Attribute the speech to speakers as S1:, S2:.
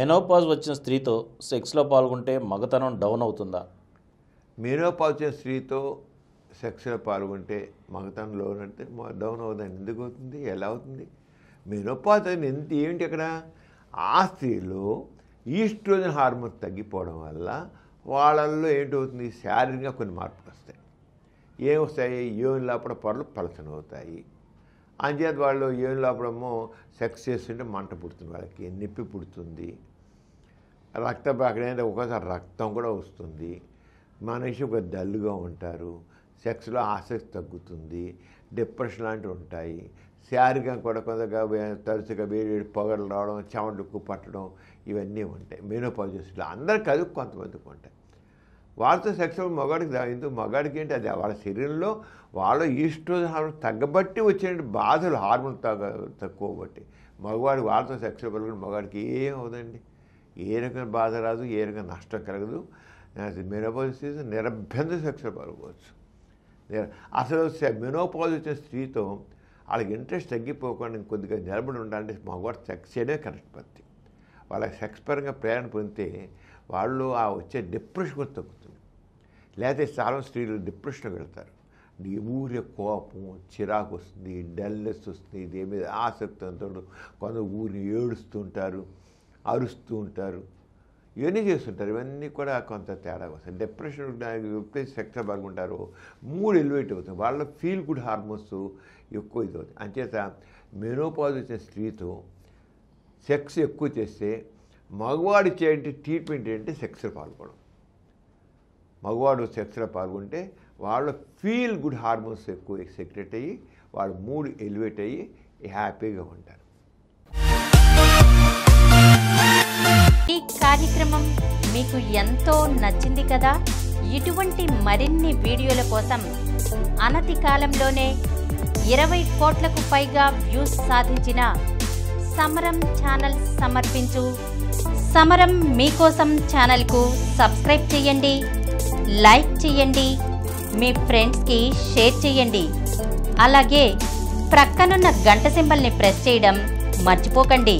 S1: Menopause వచ్చిన స్త్రీతో సెక్స్లో పాల్గొంటే మగతనం డౌన్ అవుతుందా?
S2: మెనోపాజ్ వచ్చిన స్త్రీతో సెక్స్లో పాల్గొంటే మగతనం డౌన్ అవుతుంది. ఎందుకు అవుతుంది? ఎలా అవుతుంది? మెనోపాజ్ ఏంటి అక్కడ? ఆ స్త్రీలో ఈస్ట్రోజన్ హార్మోన్ తగ్గిపోవడం వల్ల వాళ్ళల్లో ఏంటవుతుంది? శారీరకంగా కొన్ని మార్పులు వస్తాయి. ఏమొస్తాయి? యోని లోపల పొరలు పలచనవుతాయి. అంచేత వాళ్ళు యోని లోపలేమో సెక్స్ చేస్తుంటే మంట పుడుతుంది, వాళ్ళకి నొప్పి పుడుతుంది, రక్తం అక్కడైనా ఒక్కోసారి రక్తం కూడా వస్తుంది, మనిషి ఒక డల్గా ఉంటారు, సెక్స్లో ఆసక్తి తగ్గుతుంది, డిప్రెషన్ లాంటివి ఉంటాయి. శారీరకంగా కూడా కొంతగా తరచుగా వేడి పొగలు రావడం, చెమటకు పట్టడం ఇవన్నీ ఉంటాయి. మెనోపాజ్లో అందరికీ అది కొంతమందికి ఉంటాయి. వాళ్ళతో సెక్స్ మగాడికి ఎందుకు? మగాడికి ఏంటి? అది వాళ్ళ శరీరంలో వాళ్ళ ఈస్ట్రోజన్ హార్మోన్ తగ్గబట్టి వచ్చే బాధలు, హార్మోన్ తక్కువ బట్టి మగవాడికి వాళ్ళతో సెక్స్ పలుకుని మగవాడికి ఏం అవుదండి, ఏ రకమైన బాధ రాదు, ఏ రకమైన నష్టం కలగదు. మెనోపాజ్ నిరభ్యంతర సెక్స్ పాల్గొవచ్చు. అసలు మెనోపాజ్ వచ్చిన స్త్రీతో వాళ్ళకి ఇంట్రెస్ట్ తగ్గిపోకుండా కొద్దిగా నిలబడి ఉండాలంటే మగవాడు సెక్స్ చేయడమే కరెక్ట్ పద్ధతి. వాళ్ళకి సెక్స్ పరంగా ప్రేరణ పొందితే వాళ్ళు ఆ వచ్చే డిప్రెషన్ కూడా తగ్గుతుంది. లేకపోతే చాలా స్త్రీలు డిప్రెషన్కి వెళ్తారు. ఊరి కోపం, చిరాకు వస్తుంది, డల్నెస్ వస్తుంది, దేని మీద ఆసక్తి అంటాడు, కొందరు ఊరిని ఏడుస్తూ ఉంటారు, అరుస్తూ ఉంటారు, ఇవన్నీ చేస్తుంటారు. ఇవన్నీ కూడా కొంత తేడా వస్తాయి. డిప్రెషన్ ఎప్పుడైతే సెక్స్ పాల్గొంటారో మూడ్ ఎలివేట్ అవుతుంది, వాళ్ళ ఫీల్ గుడ్ హార్మోన్స్ ఎక్కువ ఇది అవుతుంది. అంచేత మెనోపాజ్ వచ్చిన స్త్రీతో సెక్స్ ఎక్కువ చేస్తే మగవాడు చేయంటే ట్రీట్మెంట్ ఏంటంటే సెక్స్లో పాల్గొనడం. మగవాడు సెక్స్లో పాల్గొంటే వాళ్ళ ఫీల్ గుడ్ హార్మోన్స్ ఎక్కువ సెక్రెట్ అయ్యి వాళ్ళ మూడ్ ఎలివేట్ అయ్యి హ్యాపీగా ఉంటారు.
S3: ఈ కార్యక్రమం మీకు ఎంతో నచ్చింది కదా? ఇటువంటి మరిన్ని వీడియోల కోసం అనతి కాలంలోనే 20 కోట్లకు పైగా వ్యూస్ సాధించిన సమరం ఛానల్ సమర్పించు సమరం మీకోసం ఛానల్కు సబ్స్క్రైబ్ చేయండి, లైక్ చేయండి, మీ ఫ్రెండ్స్కి షేర్ చేయండి. అలాగే ప్రక్కనున్న గంట సింబల్ని ప్రెస్ చేయడం మర్చిపోకండి.